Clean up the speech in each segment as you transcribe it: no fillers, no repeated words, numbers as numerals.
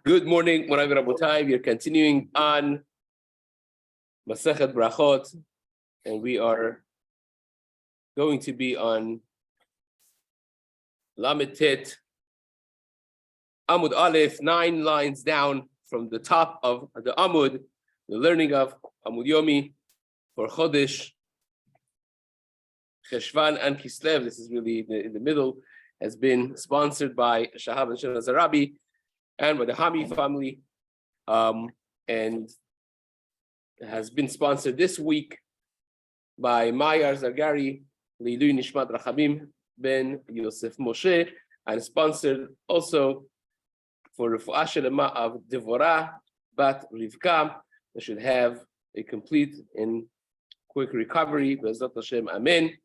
Good morning, Moray Rabotai. We are continuing on Masechet Berachot, and we are going to be on Lamed Tet, Amud Aleph, 9 lines down from the top of the Amud, the learning of Amud Yomi for Chodesh, Cheshvan and Kislev. This is really in the middle, has been sponsored by Shahab and Shana Rabbi and by the Hami family, and has been sponsored this week by Mayar Zargari, Leilu Nishmat Rachamim Ben Yosef Moshe, and sponsored also for Refuah Shelema of Devorah Bat Rivka. They should have a complete and quick recovery. B'ezrat Hashem, Amen.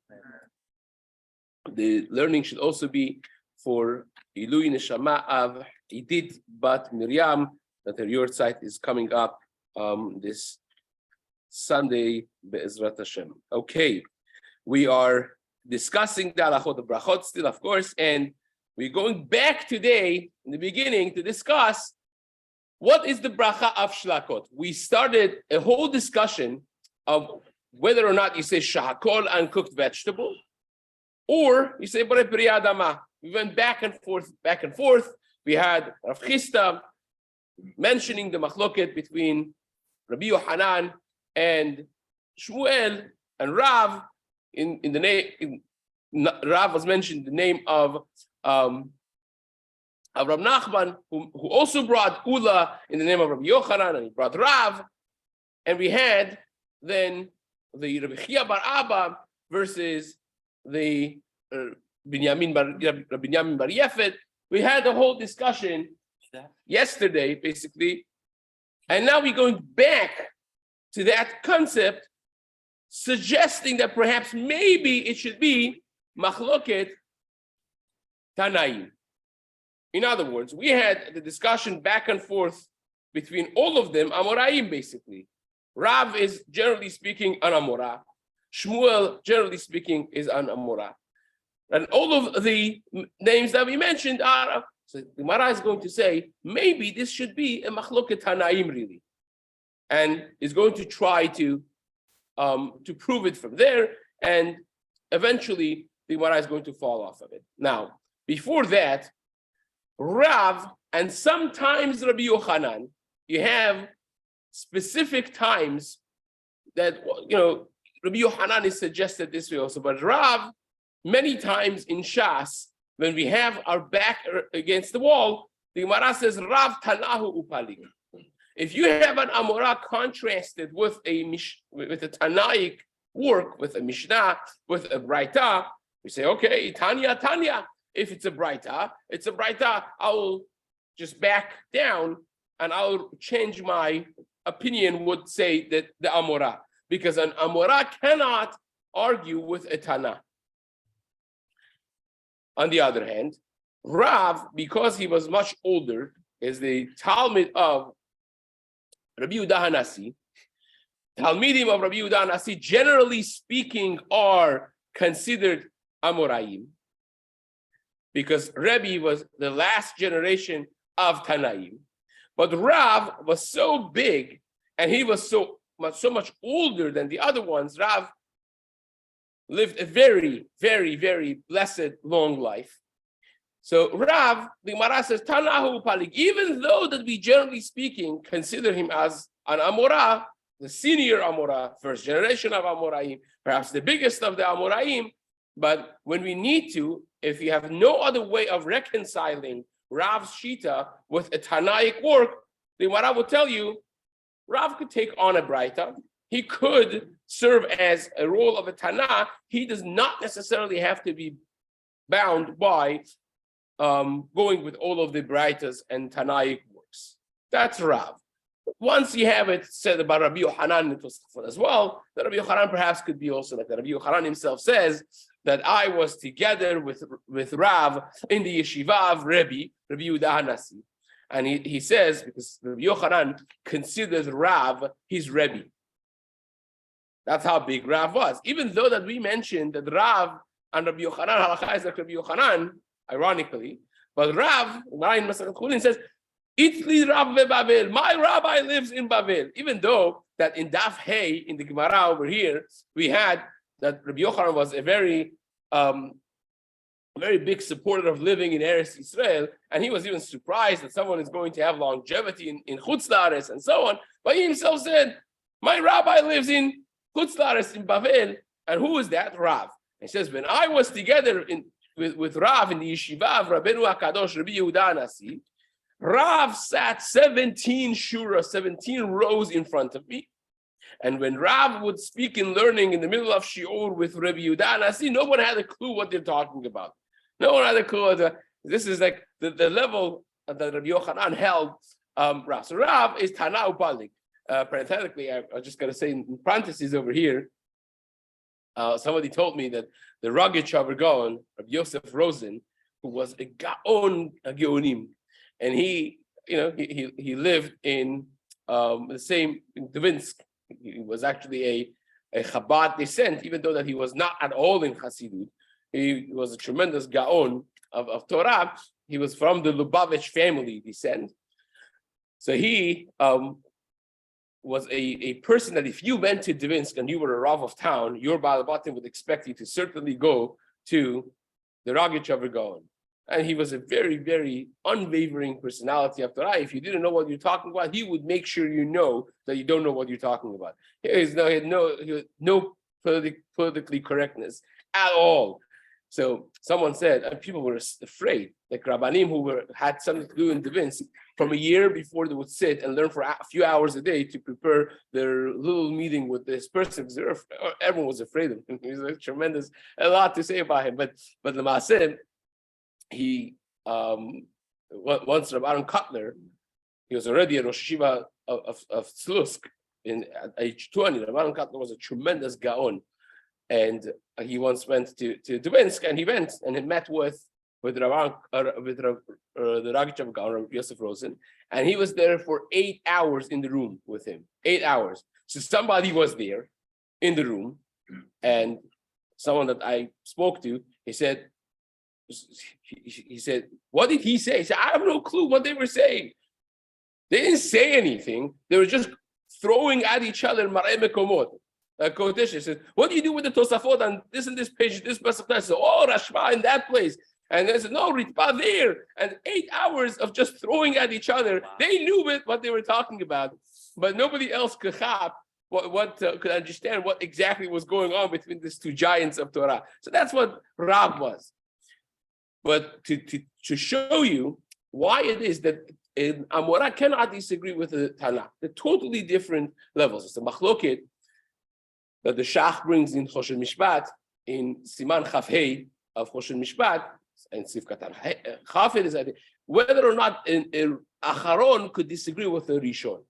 The learning should also be for Ilui Neshama of Idit Bat Miriam, that her yahrzeit is coming up this Sunday, Be'ezrat Hashem. Okay, we are discussing the halachot of Berachot still, of course, and we're going back today in the beginning to discuss what is the bracha of shlakot. We started a whole discussion of whether or not you say shahakol, uncooked vegetable, or you say borei peri adama. We went back and forth. We had Rav Chisda mentioning the machloket between Rabbi Yohanan and Shmuel, and Rav in the name. Rav was mentioned the name of Rav Nachman, who also brought Ula in the name of Rabbi Yochanan, and he brought Rav. And we had then the Rabbi Chia bar Abba versus the Binyamin bar Yefet. We had the whole discussion yesterday, basically, and now we're going back to that concept, suggesting that perhaps maybe it should be machloket Tanaim. In other words, we had the discussion back and forth between all of them, Amoraim basically. Rav is generally speaking an Amorah. Shmuel, generally speaking, is an Amorah. And all of the names that we mentioned are, so the Gemara is going to say, maybe this should be a machloket Tanaim really. And is going to try to prove it from there, and eventually the Gemara is going to fall off of it. Now, before that, Rav and sometimes Rabbi Yochanan, you have specific times that, Rabbi Yochanan is suggested this way also, but Rav, many times in Shas, when we have our back against the wall, the Gemara says, Rav Tanahu Upalik. If you have an Amorah contrasted with a Tanaic work, with a Mishnah, with a Braita, we say, okay, Tanya. If it's a Braita, it's a Braita. I'll just back down and I'll change my opinion, would say that the Amorah, because an Amorah cannot argue with a Tana. On the other hand, Rav, because he was much older, is the Talmud of Rabbi Yehuda Hanasi. Talmidim of Rabbi Yehuda Hanasi, generally speaking, are considered Amoraim, because Rabbi was the last generation of Tanaim. But Rav was so big, and he was so much older than the other ones. Rav lived a very, very, very blessed long life. So Rav, the Gemara says, Tanahu Palik, even though that we generally speaking consider him as an Amorah, the senior Amorah, first generation of Amoraim, perhaps the biggest of the Amoraim, but when we need to, if you have no other way of reconciling Rav's Shita with a Tanaic work, the Gemara will tell you, Rav could take on a Braita. He could serve as a role of a Tana. He does not necessarily have to be bound by going with all of the Braitas and Tanaic works. That's Rav. Once you have it said about Rabbi Yochanan, it was as well, that Rabbi Yochanan perhaps could be also like that. Rabbi Yochanan himself says that I was together with Rav in the yeshiva of Rabbi Yehuda Hanasi. And he says, because Rabbi Yochanan considers Rav his Rebbe. That's how big Rav was. Even though that we mentioned that Rav and Rabbi Yochanan, halakha is like Rabbi Yochanan, ironically, but Rav, in Masechet Chulin says, Itli Rav Bavel. My rabbi lives in Bavel. Even though that in Daf Hey, in the Gemara over here, we had that Rabbi Yochanan was a very big supporter of living in Eretz Yisrael, and he was even surprised that someone is going to have longevity in Chutz La'aretz and so on. But he himself said, my rabbi lives in Chutz La'aretz, in Bavel. And who is that? Rav. He says, when I was together with Rav in the yeshiva of Rabbeinu HaKadosh, Rabbi Yehuda Nasi, Rav sat 17 shura, 17 rows in front of me. And when Rav would speak in learning in the middle of shiur with Rabbi Yehuda Nasi, no one had a clue what they're talking about. No one had a clue. This is like the level that Rabbi Yochanan held Rav. So Rav is Tana Upalik. Parenthetically, I'm just going to say in parentheses over here, somebody told me that the Rogatchover Gaon, Rabbi Yosef Rosen, who was a Gaon Geonim, and he lived in the same in Dvinsk. He was actually a Chabad descent, even though that he was not at all in Hasidut. He was a tremendous Gaon of Torah. He was from the Lubavitch family descent. So he was a person that if you went to Dvinsk and you were a Rav of town, your Baal Batim would expect you to certainly go to the Rogatchover Gaon. And he was a very, very unwavering personality of Torah. If you didn't know what you're talking about, he would make sure you know that you don't know what you're talking about. He had no politically correctness at all. So someone said, and people were afraid, like Rabbanim who had something to do in Dvinsk, from a year before they would sit and learn for a few hours a day to prepare their little meeting with this person. Everyone was afraid of him. He was a lot to say about him. But the Maaseh, he once Rabbi Aaron Kotler, he was already a Rosh Yeshiva of Slusk at age 20. Rabbi Aaron Kotler was a tremendous Gaon, and he once went to Dvinsk, and he went and he met with the Rogatchover Gaon, Rabbi Yosef Rosen, and he was there for 8 hours in the room with him. 8 hours. So somebody was there in the room, and someone that I spoke to, he said, what did he say? He said, I have no clue what they were saying. They didn't say anything. They were just throwing at each other mar'eh mekomot. He said, what do you do with the Tosafot on this and this page, this passage? I said, oh, Rashma in that place. And they said, no, Ritba there. And 8 hours of just throwing at each other. Wow. They knew what they were talking about, but nobody else could could understand what exactly was going on between these two giants of Torah. So that's what Rav was. But to show you why it is that Amora cannot disagree with the Tanakh, they're totally different levels. It's a machloket that the Shach brings in Choshen Mishpat, in Siman Chafhei of Choshen Mishpat, and Sif Katan Chafed is whether or not an Acharon could disagree with the Rishon.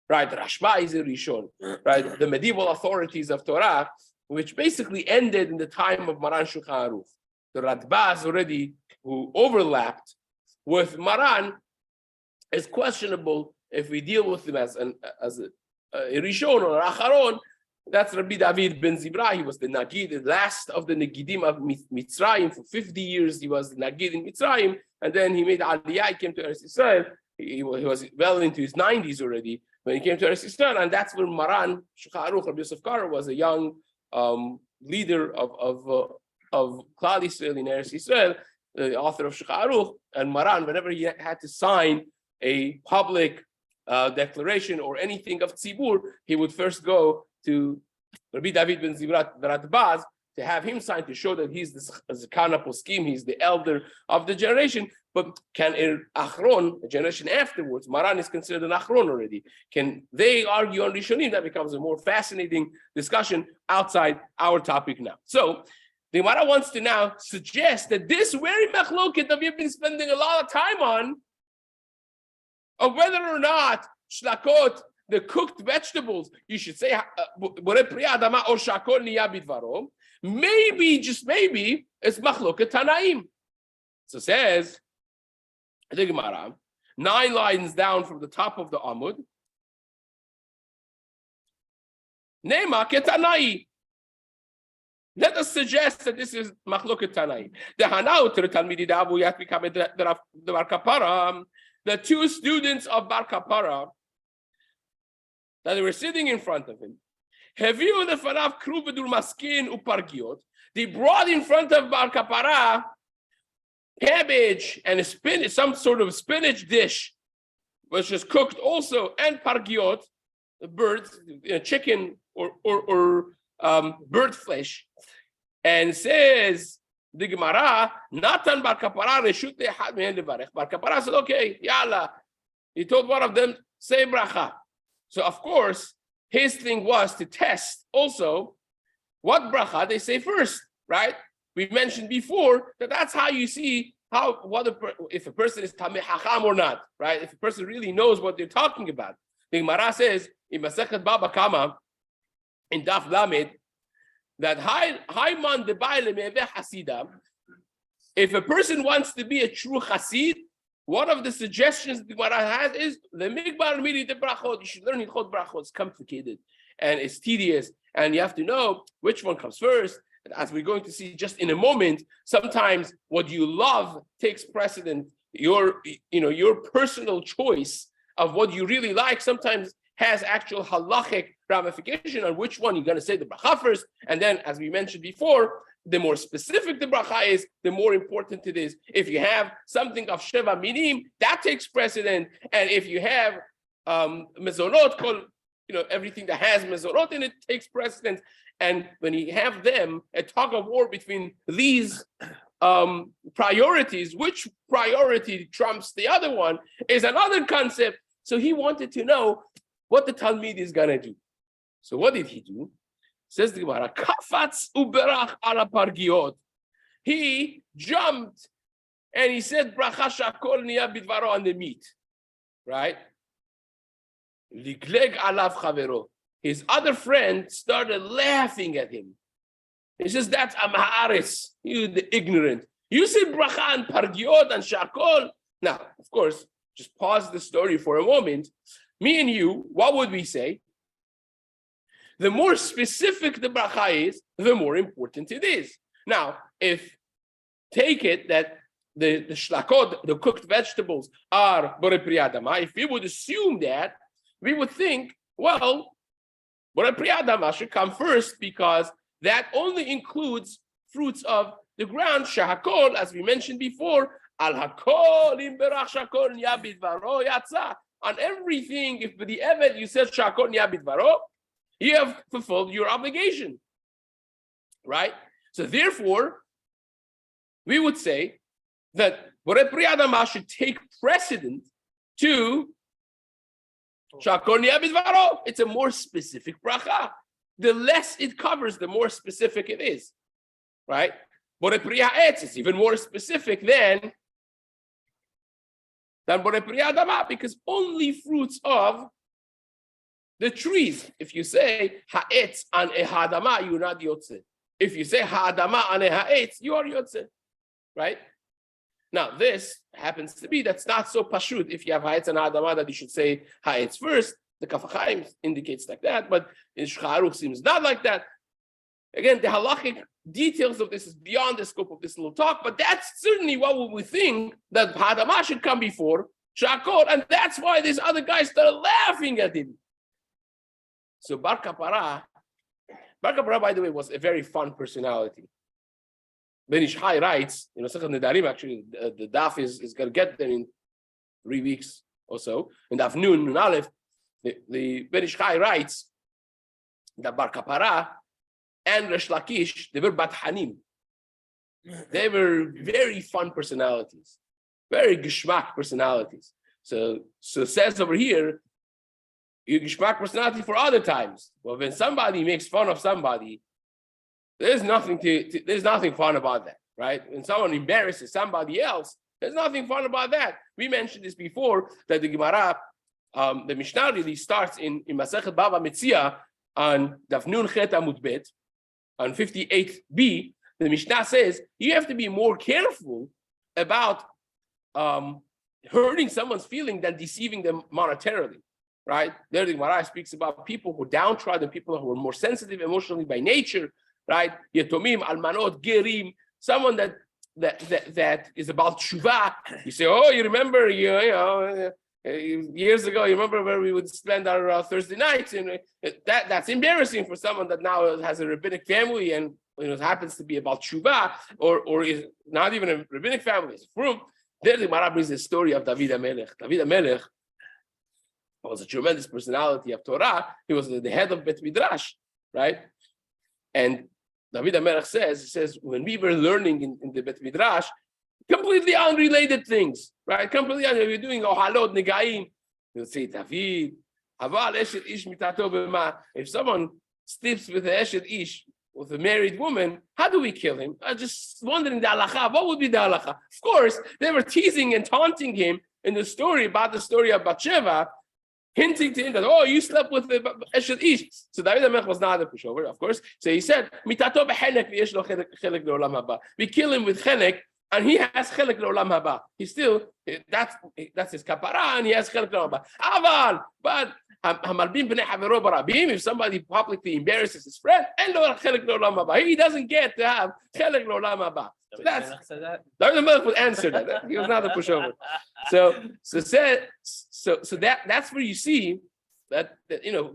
Right, Rashba is a Rishon. Right, the medieval authorities of Torah, which basically ended in the time of Maran Shulchan Aruch. The Radbaz already, who overlapped with Maran, is questionable if we deal with him as a Rishon or Acharon. That's Rabbi David ben Zibra. He was the Nagid, the last of the Nagidim of Mitzrayim. For 50 years, he was the Nagid in Mitzrayim, and then he made Aliyah, he came to Eretz Yisrael. He was well into his 90s already when he came to Eretz Yisrael, and that's where Maran, Shulchan Aruch, Rabbi Yosef Karo, was a young leader of Klal Yisrael in Eretz Yisrael, the author of Shulchan Aruch. And Maran, whenever he had to sign a public declaration or anything of Tzibur, he would first go to Rabbi David ben Zibrat Radbaz to have him sign to show that he's the Zakana Poskim, he's the elder of the generation. But can Achron, the generation afterwards, Maran is considered an Achron already, can they argue on Rishonim? That becomes a more fascinating discussion outside our topic now. So the Gemara wants to now suggest that this very machloket that we've been spending a lot of time on, of whether or not shlakot, the cooked vegetables, you should say, maybe, just maybe, it's machloket Tanaim. So says the Gemara, 9 lines down from the top of the Amud, Nema ketanai. Let us suggest that this is machloket Tanaim. The Hanau to the Talmidi Davu Yat Mikamed Davar Kapara. the two students of Bar Kapara that they were sitting in front of him, they brought in front of Bar Kapara cabbage and a spinach, some sort of spinach dish, which is cooked also, and pargiot, birds, chicken or bird flesh, and says the Gemara, Natan Bar Kapara reshut le'echad mehem levarech. Bar Kapara said, okay, yalla. He told one of them, say bracha. So of course, his thing was to test also what bracha they say first, right? We mentioned before that that's how you see if a person is tameh hacham or not, right? If a person really knows what they're talking about. The Gemara says in Masechet Baba Kama in Daf Lamed that Hayman debayle meveh Hasidam. If a person wants to be a true Hasid, one of the suggestions the Gemara has is the Migbar Miri de Brachot. You should learn Hilchot Brachot. It's complicated and it's tedious, and you have to know which one comes first. And as we're going to see just in a moment, sometimes what you love takes precedent. Your personal choice of what you really like sometimes has actual halachic ramification on which one you're going to say the bracha first. And then, as we mentioned before, the more specific the bracha is, the more important it is. If you have something of sheva minim, that takes precedent. And if you have mezonot, everything that has mezonot in it takes precedence. And when you have them, a tug of war between these priorities, which priority trumps the other one, is another concept. So he wanted to know what the Talmid is going to do. So what did he do? Says the Gemara, Kafatz uberach ala pargiot. He jumped and he said, Bracha shakol niya bidvaro on the meat. Right? Ligleg alav chavero. His other friend started laughing at him. He says, that's amhaaris, you the ignorant. You said bracha and pargiot and shakol. Now, of course, just pause the story for a moment. Me and you, what would we say? The more specific the bracha is, the more important it is. Now, take it that the shlakot, the cooked vegetables, are borei pri adama, if we would assume that, we would think, well, borei pri adama should come first because that only includes fruits of the ground, shahakol, as we mentioned before, al hakol im berach shakol niya bidvaro yatsa. On everything, if the evet you said shakol niya bidvaro, you have fulfilled your obligation, right? So therefore, we would say that borei pri adama should take precedent to shakol niya bidvaro. It's a more specific bracha. The less it covers, the more specific it is, right? Borei pri ha'etz is even more specific than borei pri adama, because only fruits of the trees. If you say ha'etz an ehadama, you're not yotze. If you say ha'adama an ha'etz, you are yotze, right? Now this happens to be that's not so pashut. If you have ha'etz and ha'adama, that you should say ha'etz first. The Kaf HaChaim indicates like that, but in Shulchan Aruch seems not like that. Again, the halachic details of this is beyond the scope of this little talk, but that's certainly what we think that ha'adama should come before shakol, and that's why this other guy started laughing at him. So Bar Kapara, by the way, was a very fun personality. Ben Ish Chai writes, Sechet Nedarim, actually, the daf is going to get there in 3 weeks or so. In Daf Nun Aleph, the Ben Ish Chai writes that Bar Kapara and Resh Lakish, they were Bat Hanim. They were very fun personalities, very geschmack personalities. So says over here, you geschmack personality for other times. Well, when somebody makes fun of somebody, there's nothing fun about that, right? When someone embarrasses somebody else, there's nothing fun about that. We mentioned this before, that the Gemara, the Mishnah really starts in Masechet Bava Metzia on Daf Nun Chet Amud Bet, on 38b. The Mishnah says you have to be more careful about hurting someone's feeling than deceiving them monetarily, right? There the Gemara speaks about people who are downtrodden, people who are more sensitive emotionally by nature, right? Yetomim, almanot, gerim, someone that that is about tshuva. You say, oh, you remember, years ago, you remember where we would spend our Thursday nights, and that's embarrassing for someone that now has a rabbinic family and it happens to be about tshuva, or is not even a rabbinic family, it's from. There the Gemara brings the story of David HaMelech. David HaMelech was a tremendous personality of Torah. He was the head of Bet Midrash, right? And David HaMelech says, when we were learning in the Bet Midrash, completely unrelated things, right? Completely unrelated. We're doing Ohalot, Negaim. We'll say, David, Aval Eshet Ish Mitato B'ma. If someone sleeps with an Eshet Ish, with a married woman, how do we kill him? I'm just wondering the halacha. What would be the halacha? Of course, they were teasing and taunting him in the story about the story of Bathsheba, hinting to him that, oh, you slept with the Eshet Ish. So David HaMelech was not a pushover, of course. So he said, Mitato b'chenek v'yesh lo chelek le'olam haba. We kill him with chenek, and he has chelek le'olam haba. He still, that's his kapara, and he has chelek le'olam haba. Aval, but if somebody publicly embarrasses his friend, he doesn't get to have chelek le'olam haba. So that's David HaMelech would answer that. He was not a pushover. So that's where you see that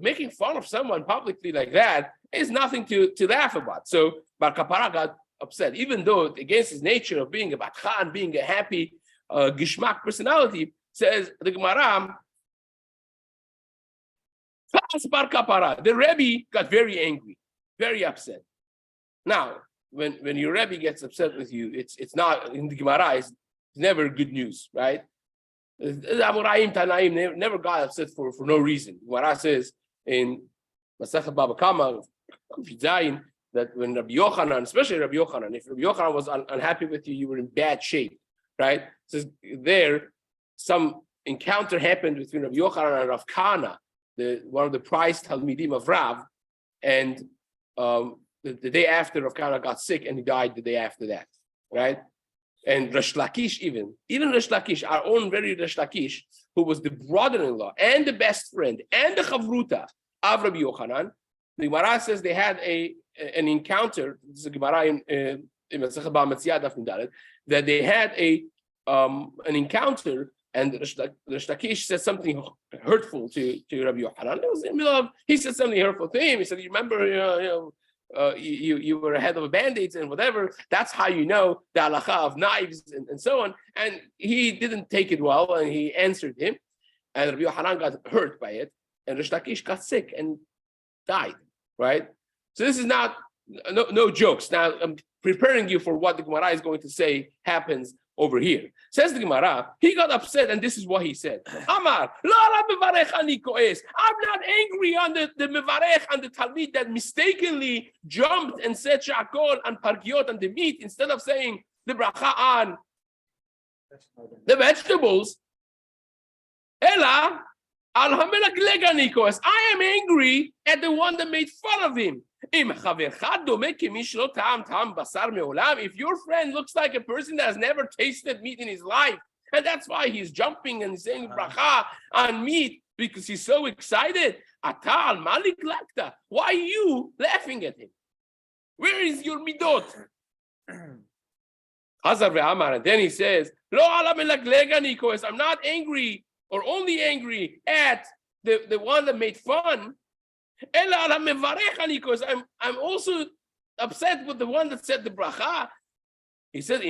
making fun of someone publicly like that is nothing to laugh about. So Bar Kapara got upset, even though against his nature of being a batchan, being a happy gishmak personality. Says the Gemara, Bar Kapara, the Rebbe got very angry, very upset. Now, when your Rebbe gets upset with you, it's not in the Gemara. It's never good news, right? Amoraim Tanaim never got upset for no reason. Gemara says in Masechet Baba Kama that when Rabbi Yochanan, especially Rabbi Yochanan, if Rabbi Yochanan was unhappy with you, you were in bad shape, right? It says there some encounter happened between Rabbi Yochanan and Rav Kana, one of the prized Talmidim of Rav, and the day after Rav Kana got sick and he died the day after that, right? And Resh Lakish even Resh Lakish, our own very Resh Lakish, who was the brother-in-law and the best friend and the chavruta of Rabbi Yochanan, the Gemara says they had an encounter. This is a Gemara in Masechet Bava Metzia Daf Dalet, that they had an encounter, and Resh Lakish said something hurtful to Rabbi Yochanan. It was in the middle of, he said something hurtful to him. He said, "You remember, you were ahead of Band-Aids and whatever. That's how you know the halacha of knives and so on." And he didn't take it well, and he answered him. And Rabbi Yochanan got hurt by it, and Resh Lakish got sick and died. Right? So this is not no jokes. Now I'm preparing you for what the Gemara is going to say happens over here. Says the Gemara, he got upset, and this is what he said. Amar, I'm not angry on the mevarech, on the talmid that mistakenly jumped and said shakol and pargiot on the meat instead of saying the bracha on the vegetables. Ela al hamelagleg. I am angry at the one that made fun of him. If your friend looks like a person that has never tasted meat in his life, and that's why he's jumping and saying bracha on meat because he's so excited, why are you laughing at him? Where is your midot? And then he says, I'm not angry or only angry at the one that made fun. I'm also upset with the one that said the bracha. He said,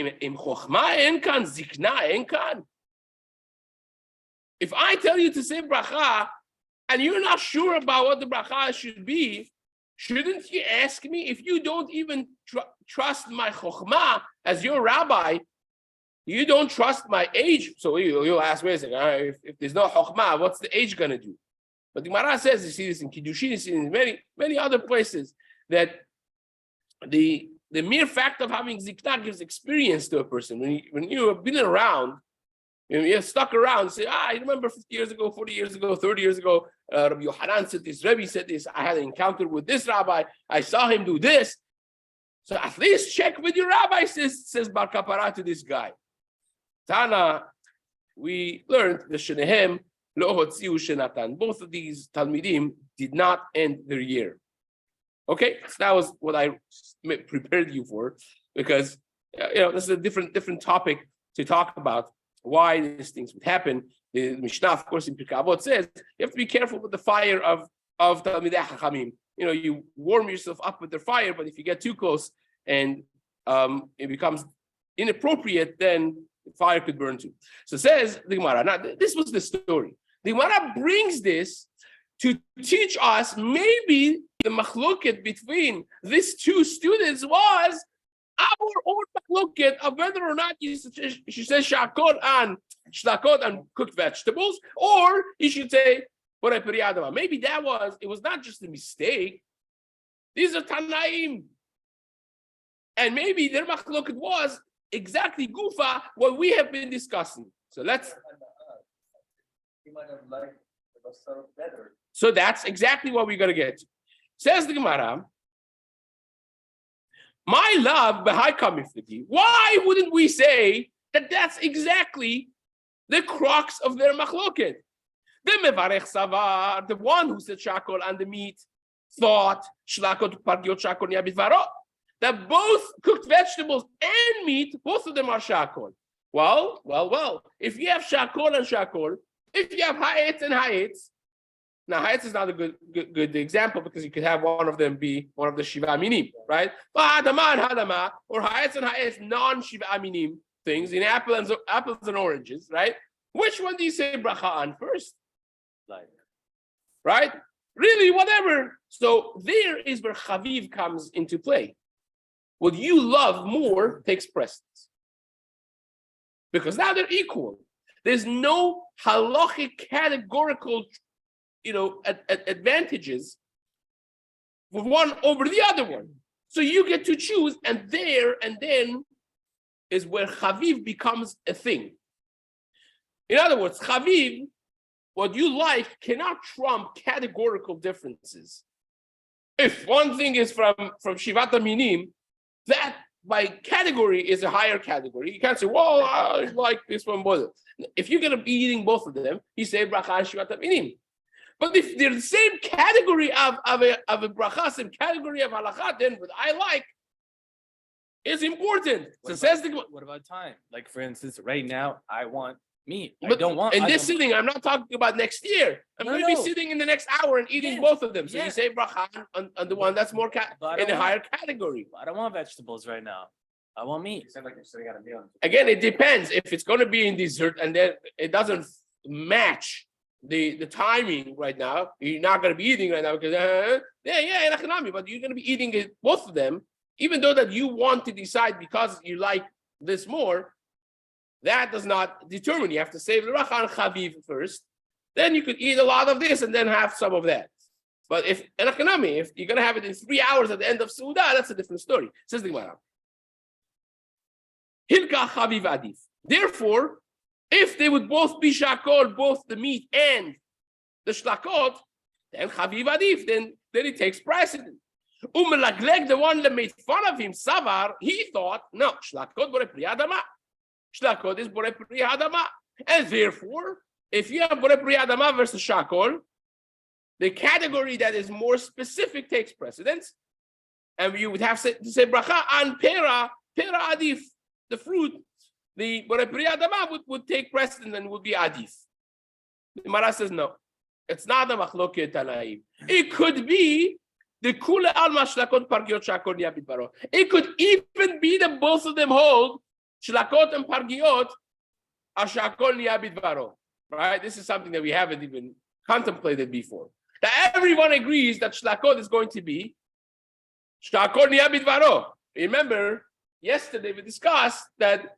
if I tell you to say bracha and you're not sure about what the bracha should be, shouldn't you ask me? If you don't even trust my chokhmah as your rabbi, you don't trust my age. So you'll ask me, if there's no chokhmah, what's the age going to do? But the Gemara says, you see this in Kiddushin, you see in many other places, that the mere fact of having zikna gives experience to a person. When you have been around, you have stuck around, say, I remember 50 years ago, 40 years ago, 30 years ago, Rabbi Yochanan said this, Rebbe said this, I had an encounter with this rabbi, I saw him do this. So at least check with your rabbi, says Bar Kapara to this guy. Tana, we learned the Shenehem, both of these Talmidim did not end their year. Okay, so that was what I prepared you for, because this is a different topic to talk about why these things would happen. The Mishnah, of course, in Pirkei Avot says you have to be careful with the fire of Talmidei Chachamim. You warm yourself up with the fire, but if you get too close and it becomes inappropriate, then the fire could burn too. So says the Gemara. Now, this was the story. The Gemara brings this to teach us maybe the machloket between these two students was our own machloket of whether or not she says shakot and shlakot and cooked vegetables, or you should say borei peri adama. Maybe it was not just a mistake. These are Tanaim. And maybe their machloket was exactly gufa what we have been discussing. So let's. You might have liked the basar better. So that's exactly what we're gonna get. Says the Gemara. My love, why wouldn't we say that that's exactly the crux of their machloket? The mevarech savar, the one who said shakol and the meat, thought shlakot pargiot shakol niyabidvaro, that both cooked vegetables and meat, both of them are shakol. Well. If you have shakol and shakol, if you have ha'etz and ha'etz, now ha'etz is not a good example because you could have one of them be one of the shiva aminim, right? But hadama and hadama, or ha'etz and ha'etz, non-shiva aminim things in apples and oranges, right? Which one do you say bracha on first? Right? Really, whatever. So there is where chaviv comes into play. What you love more takes precedence. Because now they're equal. There's no halachic categorical, advantages with one over the other one. So you get to choose, and then is where chaviv becomes a thing. In other words, chaviv, what you like cannot trump categorical differences. If one thing is from Shivat Aminim, that by category is a higher category. You can't say, well, I like this one more. If you're going to be eating both of them, you say bracha and Shivat Aminim. But if they're the same category of a bracha, same category of halakha, then what I like is important. What about time? Like, for instance, right now, I want meat. But in this sitting, I'm not talking about next year. I'm going to be sitting in the next hour and eating both of them. So you say bracha on the one that's more in a higher category. I don't want vegetables right now. I want meat. You sound like you're sitting at a meal. Again, it depends. If it's going to be in dessert and then it doesn't match the timing right now, you're not going to be eating right now because but you're going to be eating both of them, even though that you want to decide because you like this more. That does not determine. You have to save the bracha on chaviv first. Then you could eat a lot of this and then have some of that. But if you're going to have it in 3 hours at the end of Suda, that's a different story. Says the Gemara. Hilka chaviv adif. Therefore, if they would both be shakol, both the meat and the shlakot, then chaviv adif, then it takes precedent. Umelagleg, the one that made fun of him, Savar, he thought, no, shlakot borei pri adama. Shlakot is borei pri adama. And therefore, if you have borei pri adama versus shakol, the category that is more specific takes precedence. And you would have to say bracha on pera adif, the fruit. The borei pri adama would take precedence and would be adif. The Gemara says no. It's not a machloket tanaim. It could be the kula al mashlakot pargiot shakol niyabit baro. It could even be that both of them hold shlakot and pargiot are shakol niyabit baro. Right? This is something that we haven't even contemplated before. That everyone agrees that shlakot is going to be shakol niyabit baro. Remember, yesterday we discussed that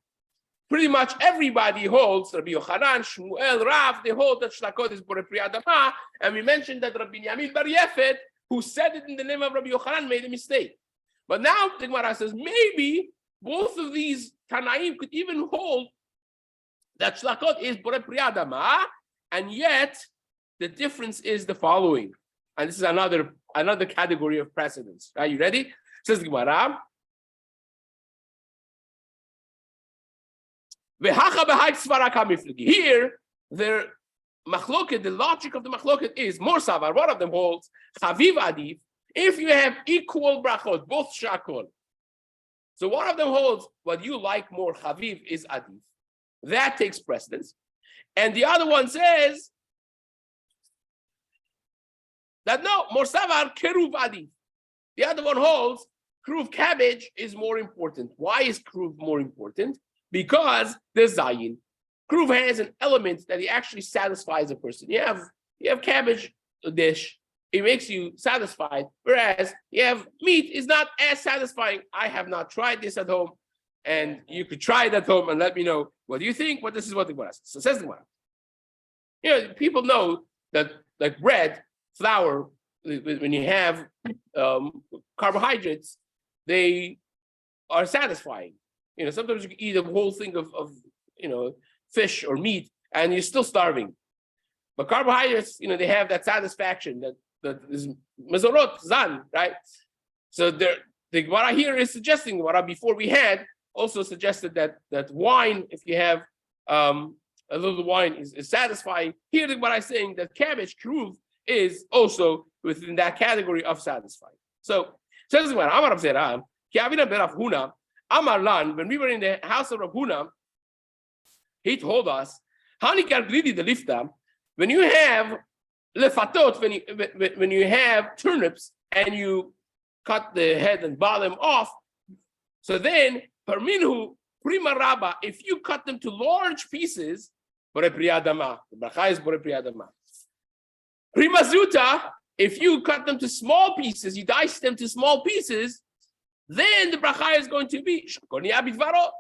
pretty much everybody holds, Rabbi Yochanan, Shmuel, Rav, they hold that shlakot is borei pri adama, and we mentioned that Rabbi Binyamin Bar Yefet, who said it in the name of Rabbi Yochanan, made a mistake. But now the Gemara says maybe both of these Tanaim could even hold that shlakot is borei pri adama, and yet the difference is the following. And this is another category of precedence. Are you ready? Says the Gemara. Here, their machloket, the logic of the machloket is more savar. One of them holds chaviv adif. If you have equal brachot, both shakol, So one of them holds what you like more, chaviv, is adif. That takes precedence. And the other one says that no, more savar keruv adif. The other one holds keruv cabbage is more important. Why is keruv more important? Because there's zayin. Keruv has an element that he actually satisfies a person. You have cabbage dish, it makes you satisfied, whereas you have meat is not as satisfying. I have not tried this at home, and you could try it at home and let me know what do you think. Well, this is what the Gemara says. So says the Gemara. People know that like bread, flour, when you have carbohydrates, they are satisfying. Sometimes you can eat a whole thing of fish or meat, and you're still starving. But carbohydrates, they have that satisfaction that is mezorot, zan, right? So the Gemara here is suggesting, Gemara before we had also suggested that wine, if you have a little wine, is satisfying. Here the Gemara is saying that cabbage, keruv, is also within that category of satisfying. So says the Gemara, Amar Rav Zera, ki avina berav Huna, Amar Lan, when we were in the house of Rav Huna, he told us, Hanikar gridi the lifta, when you have lefatot, when you have turnips and you cut the head and bottom off, so then perminhu prima rabba, if you cut them to large pieces, bore priyadama, the bracha is bore priyadama. Prima zuta, if you cut them to small pieces, you dice them to small pieces, then the bracha is going to be shakoni abidvaro,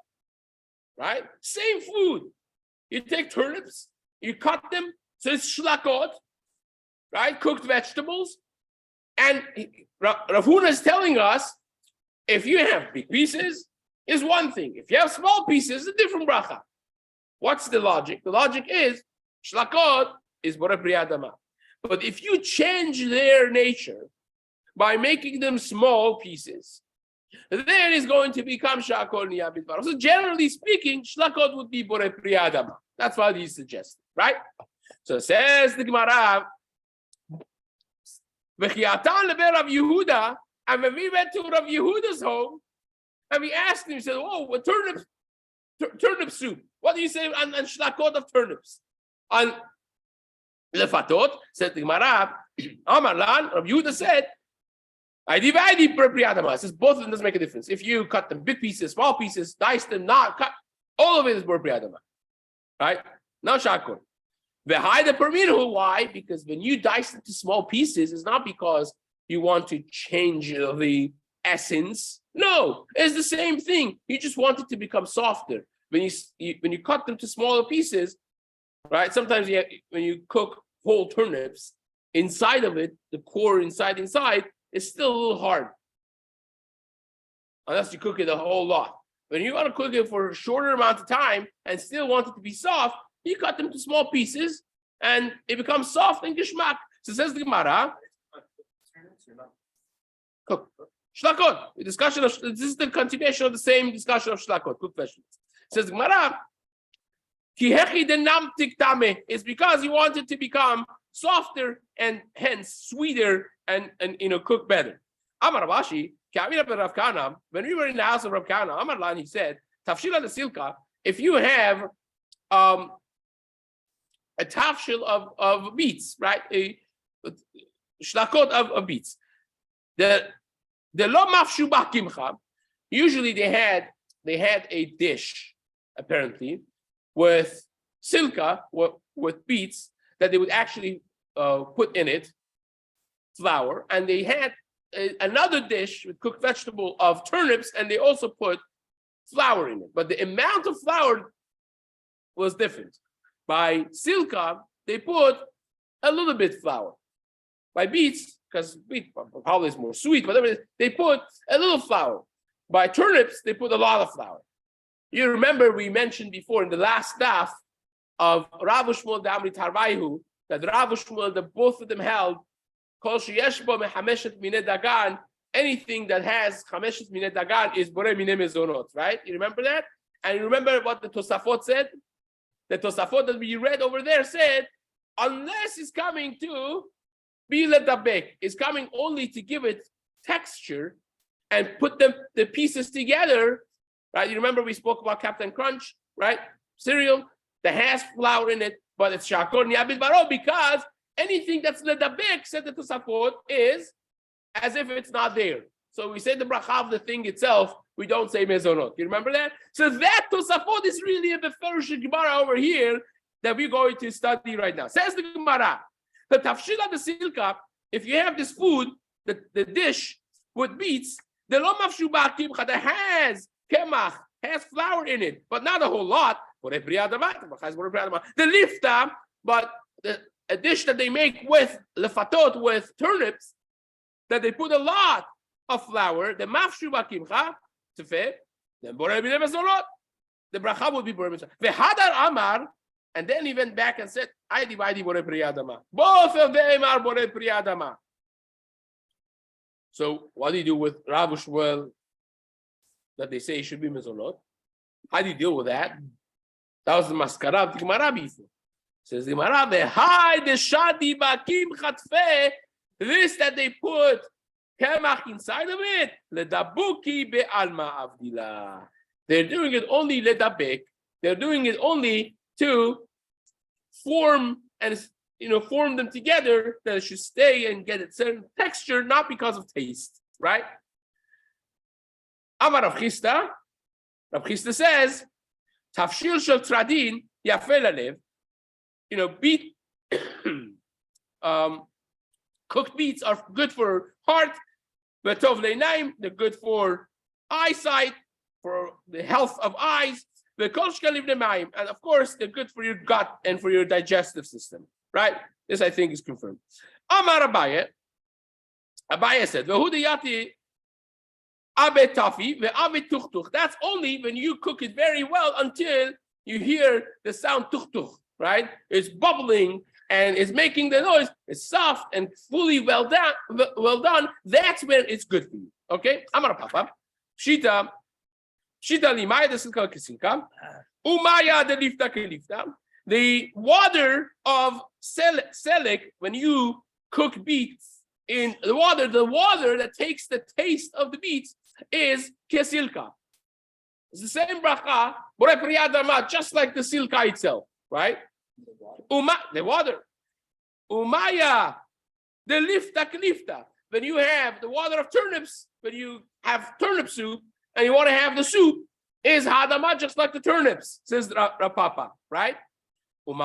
right? Same food. You take turnips, you cut them, so it's shlakot, right? Cooked vegetables. And Rav Huna is telling us, if you have big pieces, is one thing. If you have small pieces, it's a different bracha. What's the logic? The logic is, shlakot is bore priyadama. But if you change their nature by making them small pieces, then it's going to become shakol niyabidvar. So generally speaking, shlakot would be bore priyadama. That's what he suggested, right? So says the Gemara, V'chiatan lebe Rav Yehuda, and when we went to Rav Yehuda's home, and we asked him, he said, "Oh, what turnip soup? What do you say on shlakot of turnips?" On lefatot, said the Gemara, Amar Lan, Rav Yehuda said, I divide per priyadama. Says both of them doesn't make a difference. If you cut them big pieces, small pieces, dice them, not cut, all of it is per priyadama. Right? Now shakor. V'haida perminhu. Why? Because when you dice into small pieces, it's not because you want to change the essence. No, it's the same thing. You just want it to become softer. When you cut them to smaller pieces, right? Sometimes when you cook whole turnips, inside of it, the core inside, is still a little hard. Unless you cook it a whole lot. When you want to cook it for a shorter amount of time and still want it to be soft, you cut them to small pieces and it becomes soft and gishmak. So says the Gemara, cook. Shlakot. This is the continuation of the same discussion of shlakot, cooked vegetables. Says the Gemara, it's because you want it to become softer and hence sweeter and cook better. Amar Rabashi, when we were in the house of Rav Kana, Amar Lan, he said, Tafshila the silka, if you have a tafshil of beets, right? A shlakot of beets. The lo mafshu kimcha, usually they had a dish, apparently, with silka, with beets, that they would actually put in it flour, and they had another dish with cooked vegetable of turnips, and they also put flour in it. But the amount of flour was different. By silka, they put a little bit flour. By beets, because beet probably is more sweet, whatever it is, they put a little flour. By turnips, they put a lot of flour. You remember we mentioned before in the last daf of Rav Shmuel Damri Tarvaihu, that Rav Shmuel, that both of them held, anything that has chameshet minei dagan is borei minei mezonot, right? You remember that? And you remember what the Tosafot said? The Tosafot that we read over there said, unless it's coming to be ledabek, it's coming only to give it texture, and put the pieces together, right? You remember we spoke about Captain Crunch, right? Cereal that has flour in it, but it's shakol niyabit baro because anything that's ledabek, said the Tosafot, is as if it's not there. So we say the bracha of the thing itself, we don't say mezonot. You remember that? So that Tosafot is really a beferush Gemara over here that we're going to study right now. Says the Gemara, the tafshila the silka, if you have this food, the dish with beets, the lo mafshuba kimcha that has kemach, has flour in it, but not a whole lot. The lifta, but a dish that they make with lefatot, with turnips, that they put a lot of flour, the mafshuba kimcha, tefeh, then borei b'nei mezonot, the bracha would be borei mezonot. V'hadar amar, and then he went back and said, I divide borei priyadama. Both of them are borei priyadama. So what do you do with Rav Shmuel that they say should be mezonot? How do you deal with that? That was the maskara of the Gemara before. Says the Gemara, the high the shadi bakim chatfe, this that they put kemach inside of it, ledabuki be'alma avdila. They're doing it only ledabek. They're doing it only to form and form them together that it should stay and get a certain texture, not because of taste, right? Amar Rav Chisda. Rav Chisda says, Tafshil shel tradin yafel alev. Cooked beets are good for heart, but tov le'inaim, they're good for eyesight, for the health of eyes. The kol shkalim le'mayim, and of course they're good for your gut and for your digestive system, right? This I think is confirmed. Amar Abaye. Abaye said, "Vehu deyati abe tafi ve'abe tuchtuch." That's only when you cook it very well until you hear the sound tuchtuch, right? It's bubbling and it's making the noise. It's soft and fully well done. That's when it's good for you. Okay? Amar Papa. Shita limaya de silka kisilka. Umaya de lifta kelifta. The water of selek, when you cook beets in the water that takes the taste of the beets is kesilka. It's the same bracha, borei priyadama, just like the silka itself, right? The water. Umaya, the lifta klifta. When you have the water of turnips, when you have turnip soup, and you want to have the soup, is hadama, just like the turnips, says Rapapa, right? And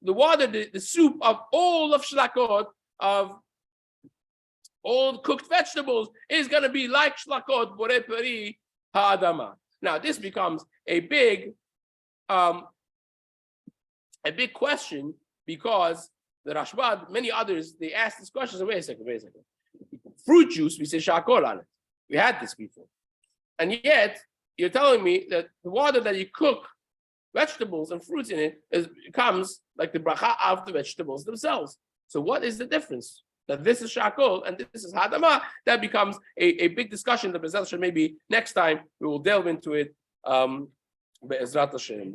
the water, the soup of all of shlakot, of all cooked vegetables, is going to be like shlakot borei peri ha'adama. Now this becomes a big question, because the Rashbad, many others, they ask this question. So wait a second. Fruit juice, we say shakol on it. We had this before, and yet you're telling me that the water that you cook vegetables and fruits in it becomes like the bracha of the vegetables themselves. So what is the difference? That this is shakol and this is hadama. That becomes a big discussion that Be'ezrat Hashem, maybe next time we will delve into it. Be'ezrat Hashem.